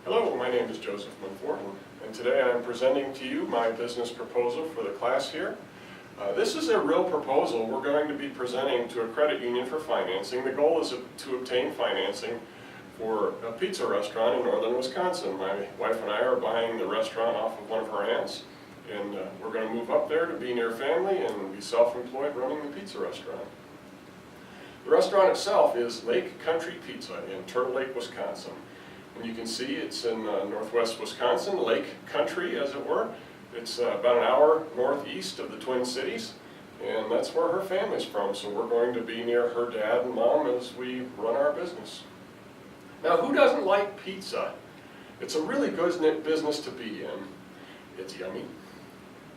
Hello, my name is Joseph Monforton, and today I'm presenting to you my business proposal for the class here. This is a real proposal we're going to be presenting to a credit union for financing. The goal is to obtain financing for a pizza restaurant in northern Wisconsin. My wife and I are buying the restaurant off of one of her aunts, and we're going to move up there to be near family and be self-employed running the pizza restaurant. The restaurant itself is Lake Country Pizza in Turtle Lake, Wisconsin. And you can see it's in northwest Wisconsin, Lake Country as it were. It's about an hour northeast of the Twin Cities, and that's where her family's from, so we're going to be near her dad and mom as we run our business. Now, who doesn't like pizza? It's a really good business to be in. It's yummy,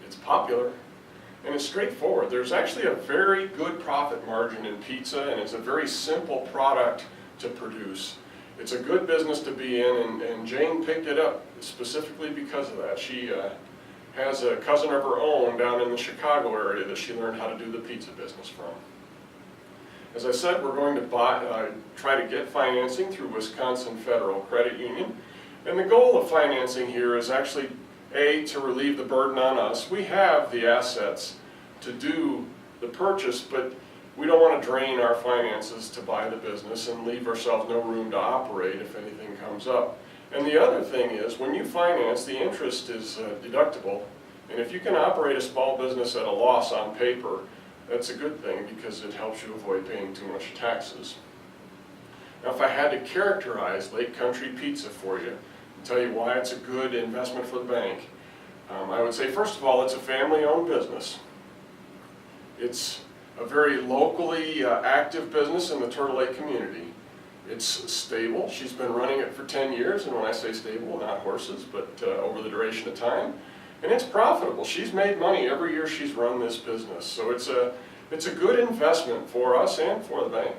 it's popular, and it's straightforward. There's actually a very good profit margin in pizza, and it's a very simple product to produce. It's a good business to be in, and Jane picked it up specifically because of that. She has a cousin of her own down in the Chicago area that she learned how to do the pizza business from. As I said, we're going to try to get financing through Wisconsin Federal Credit Union, and the goal of financing here is actually, A, to relieve the burden on us. We have the assets to do the purchase, but we don't want to drain our finances to buy the business and leave ourselves no room to operate if anything comes up. And the other thing is, when you finance, the interest is deductible, and if you can operate a small business at a loss on paper, that's a good thing because it helps you avoid paying too much taxes. Now, if I had to characterize Lake Country Pizza for you and tell you why it's a good investment for the bank, I would say, first of all, it's a family-owned business. It's a very locally active business in the Turtle Lake community. It's stable. She's been running it for 10 years, and when I say stable, not horses, but over the duration of time. And it's profitable. She's made money every year she's run this business. So it's a good investment for us and for the bank.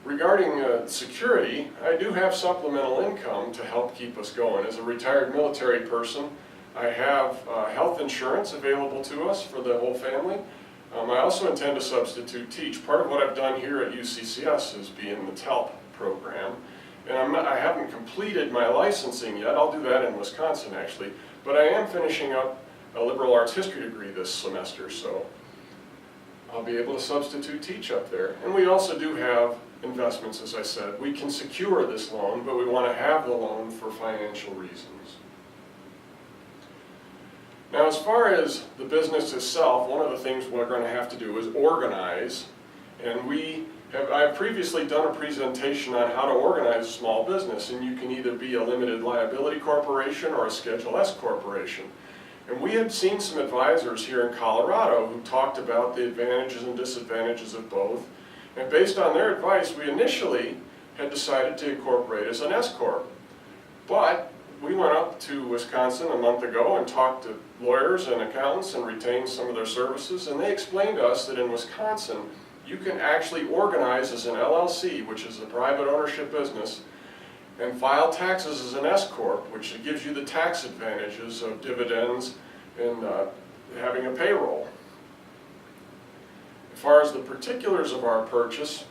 Regarding security, I do have supplemental income to help keep us going. As a retired military person, I have health insurance available to us for the whole family. I also intend to substitute teach. Part of what I've done here at UCCS is be in the TELP program. And I haven't completed my licensing yet. I'll do that in Wisconsin actually. But I am finishing up a liberal arts history degree this semester, so I'll be able to substitute teach up there. And we also do have investments, as I said. We can secure this loan, but we want to have the loan for financial reasons. Now, as far as the business itself, one of the things we're going to have to do is organize, and I've previously done a presentation on how to organize a small business, and you can either be a limited liability corporation or a Schedule S corporation. And we had seen some advisors here in Colorado who talked about the advantages and disadvantages of both, and based on their advice, we initially had decided to incorporate as an S corp. But we went up to Wisconsin a month ago and talked to lawyers and accountants and retained some of their services, and they explained to us that in Wisconsin you can actually organize as an LLC, which is a private ownership business, and file taxes as an S corp, which gives you the tax advantages of dividends and having a payroll. As far as the particulars of our purchase,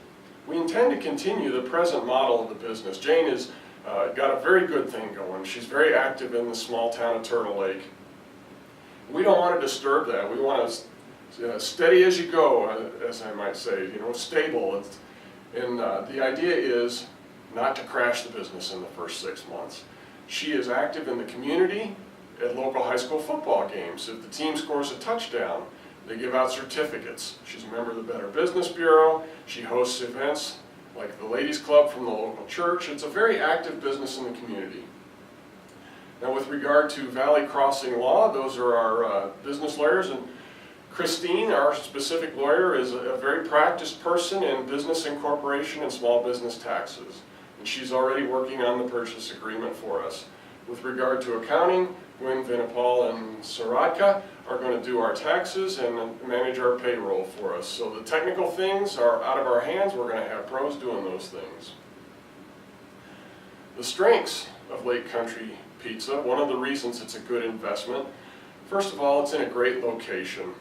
we intend to continue the present model of the business. Jane has got a very good thing going. She's very active in the small town of Turtle Lake. We don't want to disturb that. We want to steady as you go, as I might say, stable. And the idea is not to crash the business in the first 6 months. She is active in the community at local high school football games. If the team scores a touchdown, they give out certificates. She's a member of the Better Business Bureau. She hosts events like the Ladies Club from the local church. It's a very active business in the community. Now, with regard to Valley Crossing Law, those are our business lawyers, and Christine, our specific lawyer, is a very practiced person in business incorporation and small business taxes, and she's already working on the purchase agreement for us. With regard to accounting, Gwen Vinipal and Saradka are going to do our taxes and manage our payroll for us. So the technical things are out of our hands. We're going to have pros doing those things. The strengths of Lake Country Pizza, one of the reasons it's a good investment, first of all, it's in a great location.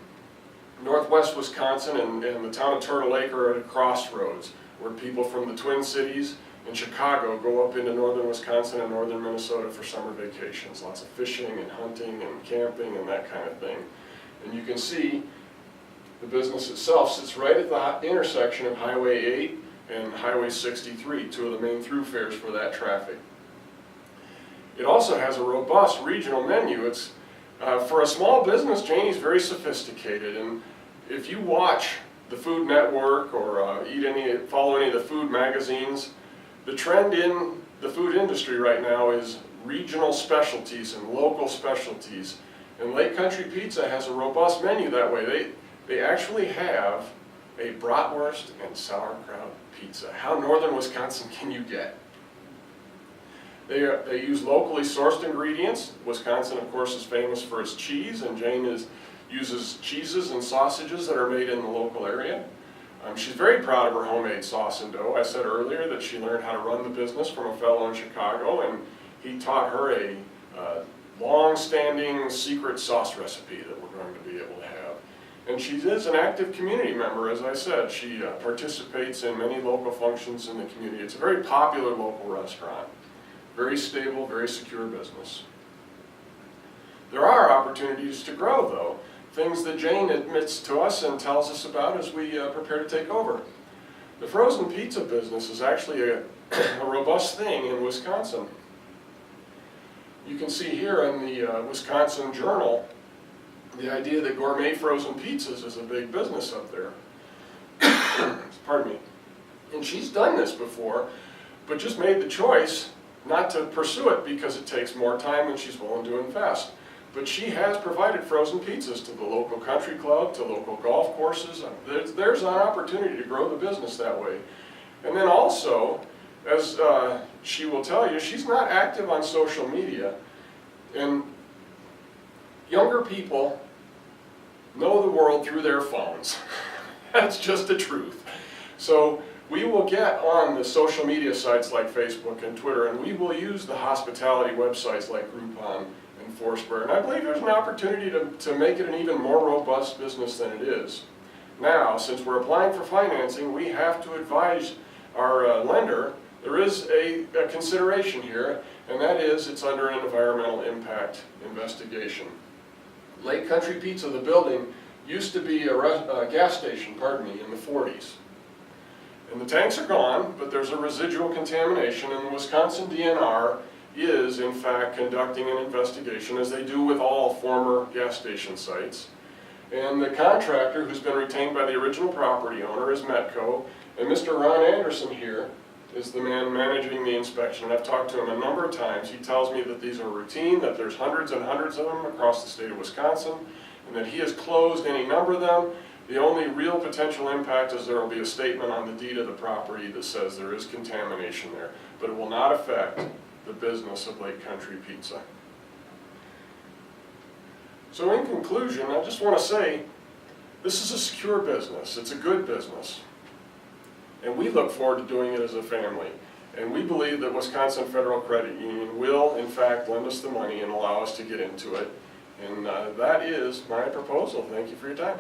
Northwest Wisconsin and the town of Turtle Lake are at a crossroads where people from the Twin Cities in Chicago go up into northern Wisconsin and northern Minnesota for summer vacations. Lots of fishing and hunting and camping and that kind of thing. And you can see the business itself sits right at the intersection of Highway 8 and Highway 63, two of the main thoroughfares for that traffic. It also has a robust regional menu. It's for a small business, Janie's very sophisticated, and if you watch the Food Network or follow any of the food magazines, the trend in the food industry right now is regional specialties and local specialties. And Lake Country Pizza has a robust menu that way. They actually have a bratwurst and sauerkraut pizza. How northern Wisconsin can you get? They use locally sourced ingredients. Wisconsin, of course, is famous for its cheese, and Jane uses cheeses and sausages that are made in the local area. She's very proud of her homemade sauce and dough. I said earlier that she learned how to run the business from a fellow in Chicago, and he taught her a long-standing secret sauce recipe that we're going to be able to have. And she is an active community member, as I said. She participates in many local functions in the community. It's a very popular local restaurant. Very stable, very secure business. There are opportunities to grow, though. Things that Jane admits to us and tells us about as we prepare to take over. The frozen pizza business is actually a robust thing in Wisconsin. You can see here in the Wisconsin Journal the idea that gourmet frozen pizzas is a big business up there. Pardon me. And she's done this before, but just made the choice not to pursue it because it takes more time than she's willing to invest. But she has provided frozen pizzas to the local country club, to local golf courses. There's an opportunity to grow the business that way. And then also, as she will tell you, she's not active on social media. And younger people know the world through their phones. That's just the truth. So we will get on the social media sites like Facebook and Twitter, and we will use the hospitality websites like Groupon and Foursquare. And I believe there's an opportunity to make it an even more robust business than it is. Now, since we're applying for financing, we have to advise our lender. There is a consideration here, and that is it's under an environmental impact investigation. Lake Country Pizza, the building, used to be a gas station, in the 40s. And the tanks are gone, but there's a residual contamination, and the Wisconsin DNR is, in fact, conducting an investigation, as they do with all former gas station sites. And the contractor, who's been retained by the original property owner, is Metco, and Mr. Ron Anderson here is the man managing the inspection. And I've talked to him a number of times. He tells me that these are routine, that there's hundreds and hundreds of them across the state of Wisconsin, and that he has closed any number of them. The only real potential impact is there will be a statement on the deed of the property that says there is contamination there, but it will not affect the business of Lake Country Pizza. So in conclusion, I just want to say, this is a secure business. It's a good business. And we look forward to doing it as a family. And we believe that Wisconsin Federal Credit Union will, in fact, lend us the money and allow us to get into it. And that is my proposal. Thank you for your time.